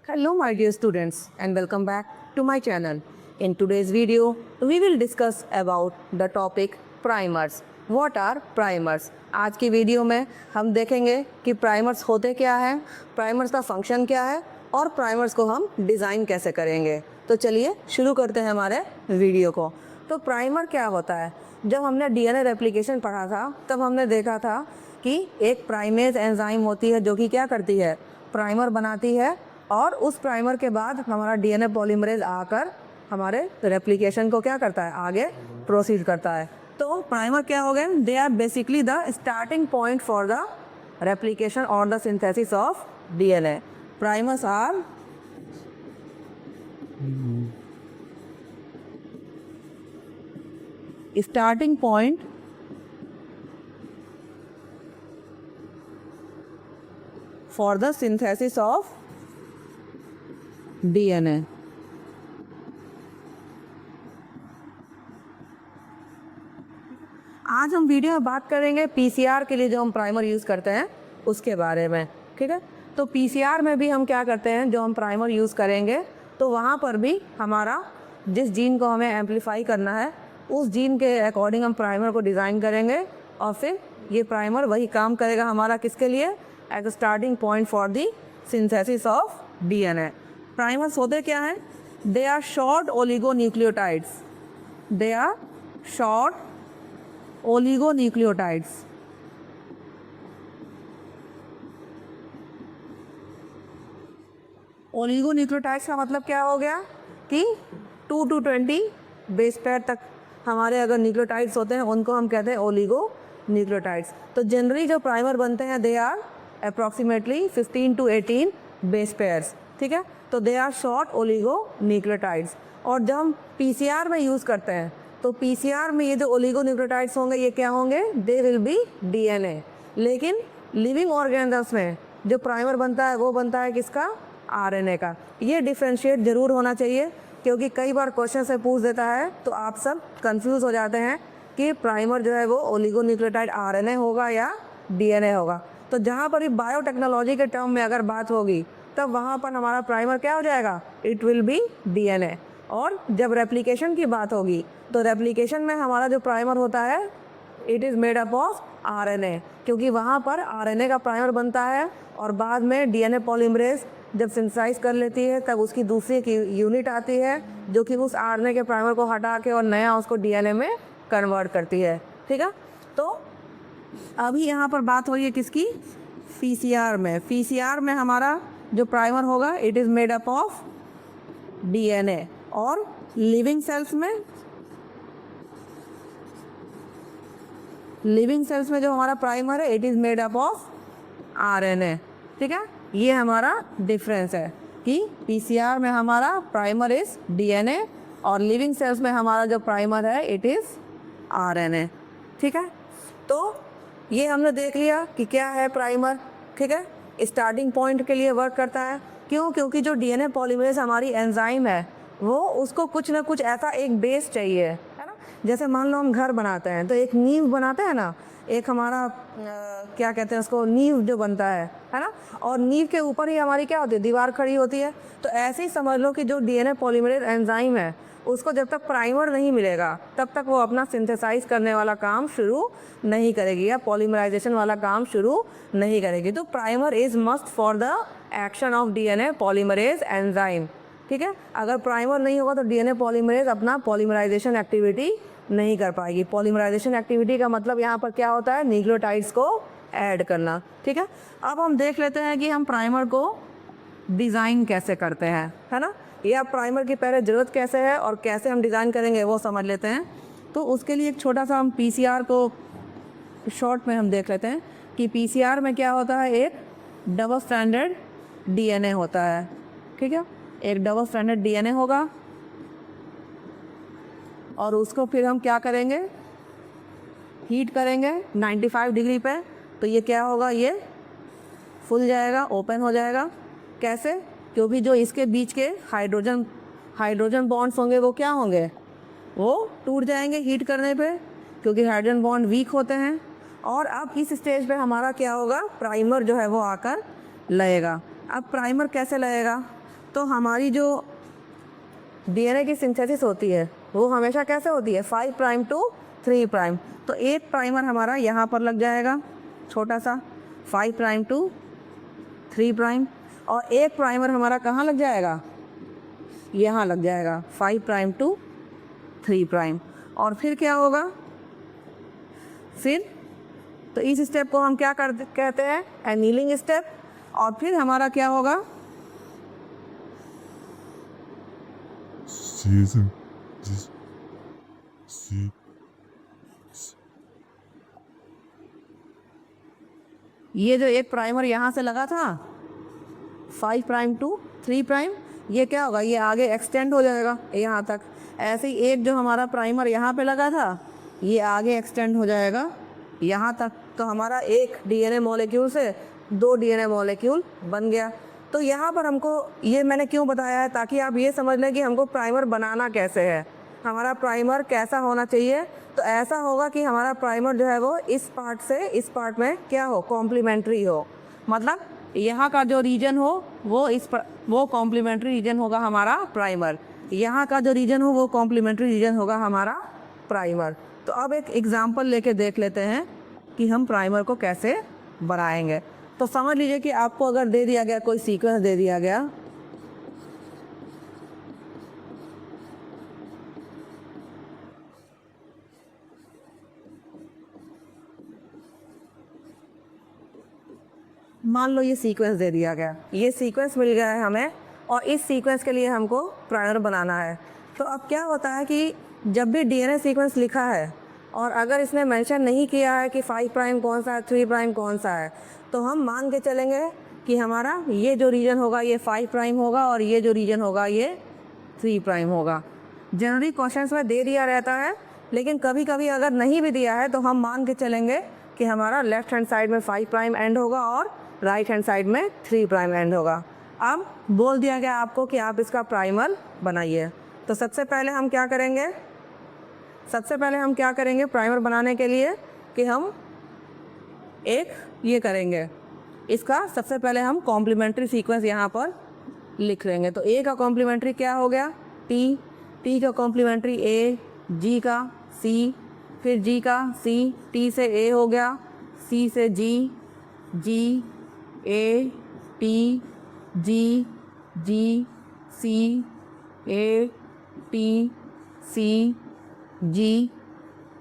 Hello my dear students and welcome back to my channel. In today's video, we will discuss about the topic primers. What are primers? आज की video में हम देखेंगे कि primers होते क्या हैं, प्राइमर्स का फंक्शन क्या है और प्राइमर्स को हम डिज़ाइन कैसे करेंगे। तो चलिए शुरू करते हैं हमारे वीडियो को। तो प्राइमर क्या होता है? जब हमने डीएनए रेप्लिकेशन पढ़ा था तब हमने देखा था कि एक प्राइमेज एंजाइम होती है जो कि क्या करती है, प्राइमर बनाती है और उस प्राइमर के बाद हमारा डीएनए पॉलीमरेज आकर हमारे रेप्लिकेशन को क्या करता है, आगे प्रोसीड करता है। तो प्राइमर क्या हो गए? They are basically the starting point for the replication और the synthesis of DNA. Primers are starting point for the synthesis of DNA. आज हम वीडियो में बात करेंगे पीसीआर के लिए जो हम प्राइमर यूज़ करते हैं उसके बारे में, ठीक है। तो पीसीआर में भी हम क्या करते हैं, जो हम प्राइमर यूज़ करेंगे तो वहाँ पर भी हमारा जिस जीन को हमें एम्पलीफाई करना है उस जीन के अकॉर्डिंग हम प्राइमर को डिज़ाइन करेंगे और फिर ये प्राइमर वही काम करेगा हमारा किसके लिए, at the starting point for the synthesis of DNA. Primers होते क्या हैं? They are short oligonucleotides. They are short oligonucleotides. Oligonucleotides का मतलब क्या हो गया कि 2 to 20 बेस पेयर तक हमारे अगर न्यूक्लियोटाइड्स होते हैं उनको हम कहते हैं ओलिगोन्यूक्लियोटाइड्स। तो जनरली जो प्राइमर बनते हैं they are approximately 15 to 18 base pairs, ठीक है। तो दे आर शॉर्ट ओलिगोन्यूक्लियोटाइड्स। और जब हम पीसीआर में यूज़ करते हैं तो पीसीआर में ये जो ओलिगोन्यूक्लियोटाइड्स होंगे ये क्या होंगे, दे विल बी डीएनए। लेकिन लिविंग ऑर्गेनिजम्स में जो प्राइमर बनता है वो बनता है किसका, आरएनए का। ये डिफ्रेंशिएट ज़रूर होना चाहिए क्योंकि कई बार क्वेश्चन से पूछ देता है तो आप सब कंफ्यूज हो जाते हैं कि प्राइमर जो है वो ओलिगोन्यूक्लियोटाइड आरएनए होगा या डीएनए होगा। तो जहाँ पर भी बायोटेक्नोलॉजी के टर्म में अगर बात होगी तब वहाँ पर हमारा प्राइमर क्या हो जाएगा, इट विल बी डीएनए। और जब रेप्लिकेशन की बात होगी तो रेप्लिकेशन में हमारा जो प्राइमर होता है it is made up of RNA, क्योंकि वहाँ पर आरएनए का प्राइमर बनता है और बाद में डीएनए पॉलीमरेज जब सिंथेसाइज कर लेती है तब उसकी दूसरी की यूनिट आती है जो कि उस आरएनए के प्राइमर को हटा के और नया उसको डीएनए में कन्वर्ट करती है, ठीक है। तो अभी यहाँ पर बात हो रही है किसकी, पीसीआर में। पीसीआर में हमारा जो प्राइमर होगा it is made up of DNA. और लिविंग सेल्स में जो हमारा प्राइमर है it is made up of RNA, ठीक है। ये हमारा डिफरेंस है कि पीसीआर में हमारा प्राइमर इज़ डीएनए और लिविंग सेल्स में हमारा जो प्राइमर है इट इज़ आरएनए, ठीक है। तो ये हमने देख लिया कि क्या है प्राइमर, ठीक है। स्टार्टिंग पॉइंट के लिए वर्क करता है। क्यों? क्योंकि जो डीएनए पॉलीमरेज हमारी एंजाइम है वो उसको कुछ ना कुछ ऐसा एक बेस चाहिए, है ना। जैसे मान लो हम घर बनाते हैं तो एक नींव बनाते हैं ना, एक हमारा क्या कहते हैं उसको, नींव जो बनता है ना। और नींव के ऊपर ही हमारी क्या होती है, दीवार खड़ी होती है। तो ऐसे ही समझ लो कि जो डीएनए पॉलीमरेज एंजाइम है उसको जब तक प्राइमर नहीं मिलेगा तब तक वो अपना सिंथेसाइज करने वाला काम शुरू नहीं करेगी या पॉलीमराइजेशन वाला काम शुरू नहीं करेगी। तो primer is must for the action of DNA polymerase enzyme, ठीक है। अगर प्राइमर नहीं होगा तो डीएनए पॉलीमरेज अपना पॉलीमराइजेशन एक्टिविटी नहीं कर पाएगी। पॉलीमराइजेशन एक्टिविटी का मतलब यहाँ पर क्या होता है, न्यूक्लियोटाइड्स को ऐड करना, ठीक है। अब हम देख लेते हैं कि हम प्राइमर को डिज़ाइन कैसे करते हैं, है ना। या प्राइमर की पहले ज़रूरत कैसे है और कैसे हम डिज़ाइन करेंगे वो समझ लेते हैं। तो उसके लिए एक छोटा सा हम पीसीआर को शॉर्ट में हम देख लेते हैं कि पीसीआर में क्या होता है, एक डबल स्ट्रैंडेड डीएनए होता है, ठीक है। एक डबल स्ट्रैंडेड डीएनए होगा और उसको फिर हम क्या करेंगे, हीट करेंगे 95 डिग्री पे। तो ये क्या होगा, ये फूल जाएगा, ओपन हो जाएगा। कैसे? क्योंकि जो इसके बीच के हाइड्रोजन बॉन्ड्स होंगे वो क्या होंगे, वो टूट जाएंगे हीट करने पे, क्योंकि हाइड्रोजन बॉन्ड वीक होते हैं। और अब इस स्टेज पे हमारा क्या होगा, प्राइमर जो है वो आकर लगेगा। अब प्राइमर कैसे लगेगा, तो हमारी जो डीएनए की सिंथेसिस होती है वो हमेशा कैसे होती है, 5 प्राइम टू 3 प्राइम। तो एक प्राइमर हमारा यहाँ पर लग जाएगा छोटा सा 5 प्राइम टू 3 प्राइम, और एक प्राइमर हमारा कहाँ लग जाएगा, यहाँ लग जाएगा 5 प्राइम टू 3 प्राइम। और फिर क्या होगा, फिर तो इस स्टेप को हम क्या कहते हैं, एनीलिंग स्टेप। और फिर हमारा क्या होगा, ये जो एक प्राइमर यहाँ से लगा था 5 प्राइम टू 3 प्राइम, ये क्या होगा, ये आगे एक्सटेंड हो जाएगा यहाँ तक। ऐसे ही एक जो हमारा प्राइमर यहाँ पे लगा था ये आगे एक्सटेंड हो जाएगा यहाँ तक। तो हमारा एक डीएनए मॉलिक्यूल से 2 डीएनए मॉलिक्यूल बन गया। तो यहाँ पर हमको ये मैंने क्यों बताया है, ताकि आप ये समझ लें कि हमको प्राइमर बनाना कैसे है, हमारा प्राइमर कैसा होना चाहिए। तो ऐसा होगा कि हमारा प्राइमर जो है वो इस पार्ट से इस पार्ट में क्या हो, कॉम्प्लीमेंट्री हो। मतलब यहाँ का जो रीजन हो वो कॉम्प्लीमेंट्री रीजन होगा हमारा प्राइमर, यहाँ का जो रीजन हो वो कॉम्प्लीमेंट्री रीजन होगा हमारा प्राइमर। तो अब एक एग्जांपल लेके देख लेते हैं कि हम प्राइमर को कैसे बनाएंगे। तो समझ लीजिए कि आपको अगर दे दिया गया, कोई सीक्वेंस दे दिया गया, मान लो ये सीक्वेंस दे दिया गया, ये सीक्वेंस मिल गया है हमें, और इस सीक्वेंस के लिए हमको प्राइमर बनाना है। तो अब क्या होता है कि जब भी डीएनए सीक्वेंस लिखा है और अगर इसने मेंशन नहीं किया है कि 5 प्राइम कौन सा है, 3 प्राइम कौन सा है, तो हम मान के चलेंगे कि हमारा ये जो रीजन होगा ये 5 प्राइम होगा और ये जो रीजन होगा ये 3 प्राइम होगा। जनरली क्वेश्चंस में दे दिया रहता है, लेकिन कभी कभी अगर नहीं भी दिया है तो हम मान के चलेंगे कि हमारा लेफ्ट हैंड साइड में 5 प्राइम एंड होगा और राइट हैंड साइड में 3 प्राइम एंड होगा। अब बोल दिया गया आपको कि आप इसका प्राइमर बनाइए। तो सबसे पहले हम क्या करेंगे प्राइमर बनाने के लिए कि हम एक ये करेंगे, इसका सबसे पहले हम कॉम्प्लीमेंट्री सीक्वेंस यहाँ पर लिख लेंगे। तो ए का कॉम्प्लीमेंट्री क्या हो गया, टी का कॉम्प्लीमेंट्री ए, जी का सी, फिर जी का सी, टी से ए हो गया, सी से G, A, T, G, C, A, T, C, G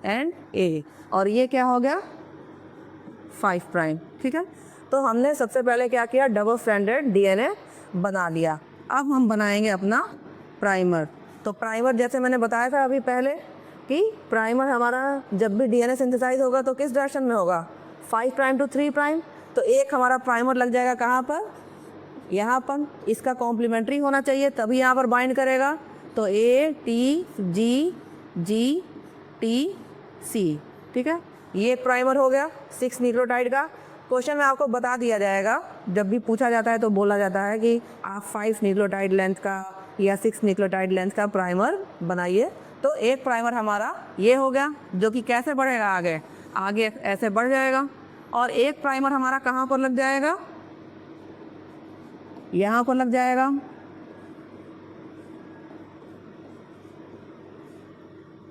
and A, और ये क्या हो गया 5 प्राइम। ठीक है, तो हमने सबसे पहले क्या किया, डबल स्ट्रैंडेड डीएनए बना लिया। अब हम बनाएंगे अपना प्राइमर। तो प्राइमर जैसे मैंने बताया था अभी पहले कि प्राइमर हमारा जब भी डीएनए सिंथेसाइज होगा तो किस डायरेक्शन में होगा, 5 प्राइम टू 3 प्राइम। तो एक हमारा प्राइमर लग जाएगा कहाँ पर, यहाँ पर। इसका कॉम्प्लीमेंट्री होना चाहिए तभी यहाँ पर बाइंड करेगा। तो ए, टी, जी, टी, सी। ठीक है, ये प्राइमर हो गया 6 न्यूक्लियोटाइड का। क्वेश्चन में आपको बता दिया जाएगा, जब भी पूछा जाता है तो बोला जाता है कि आप 5 न्यूक्लियोटाइड लेंथ का या 6 न्यूक्लियोटाइड लेंथ का प्राइमर बनाइए। तो एक प्राइमर हमारा ये हो गया, जो कि कैसे बढ़ेगा, आगे ऐसे बढ़ जाएगा। और एक प्राइमर हमारा कहाँ पर लग जाएगा, यहाँ पर लग जाएगा।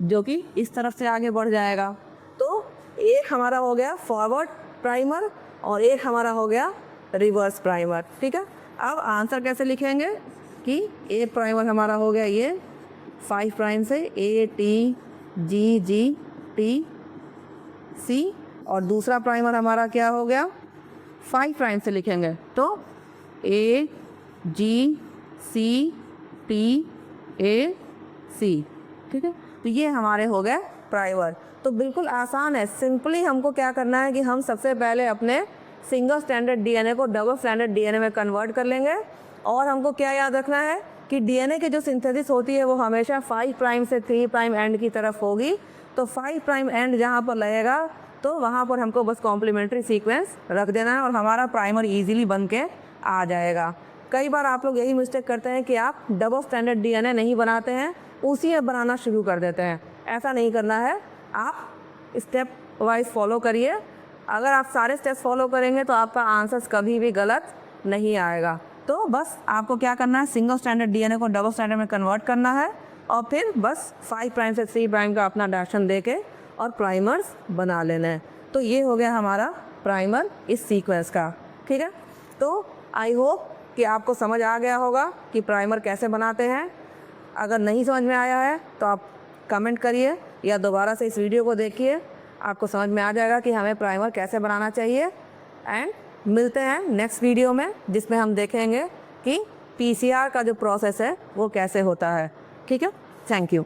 जो कि इस तरफ से आगे बढ़ जाएगा। तो एक हमारा हो गया फॉरवर्ड प्राइमर और एक हमारा हो गया रिवर्स प्राइमर। ठीक है, अब आंसर कैसे लिखेंगे कि एक प्राइमर हमारा हो गया ये 5 प्राइम से ए, टी, जी, टी, सी, और दूसरा प्राइमर हमारा क्या हो गया 5 प्राइम से लिखेंगे। तो ए, जी, सी, टी, ए, सी। ठीक है, तो ये हमारे हो गए प्राइमर। तो बिल्कुल आसान है, सिंपली हमको क्या करना है कि हम सबसे पहले अपने सिंगल स्टैंडर्ड डीएनए को डबल स्टैंडर्ड डीएनए में कन्वर्ट कर लेंगे। और हमको क्या याद रखना है कि डीएनए की जो सिंथेसिस होती है वो हमेशा 5 प्राइम से 3 प्राइम एंड की तरफ होगी। तो 5 प्राइम एंड जहाँ पर लगेगा तो वहाँ पर हमको बस कॉम्प्लीमेंट्री सीक्वेंस रख देना है और हमारा प्राइमर ईजिली बन के आ जाएगा। कई बार आप लोग यही मिस्टेक करते हैं कि आप डबल स्टैंडर्ड डीएनए नहीं बनाते हैं, उसी में बनाना शुरू कर देते हैं। ऐसा नहीं करना है, आप स्टेप वाइज फॉलो करिए। अगर आप सारे स्टेप्स फॉलो करेंगे तो आपका आंसर्स कभी भी गलत नहीं आएगा। तो बस आपको क्या करना है, सिंगल स्टैंडर्ड डीएनए को डबल स्टैंडर्ड में कन्वर्ट करना है और फिर बस 5 प्राइम से 3 प्राइम का अपना डायरेक्शन देके और प्राइमर्स बना लेना है। तो ये हो गया हमारा प्राइमर इस सीक्वेंस का। ठीक है, तो आई होप कि आपको समझ आ गया होगा कि प्राइमर कैसे बनाते हैं। अगर नहीं समझ में आया है तो आप कमेंट करिए या दोबारा से इस वीडियो को देखिए, आपको समझ में आ जाएगा कि हमें प्राइमर कैसे बनाना चाहिए। एंड मिलते हैं नेक्स्ट वीडियो में, जिसमें हम देखेंगे कि पीसीआर का जो प्रोसेस है वो कैसे होता है। ठीक है, थैंक यू।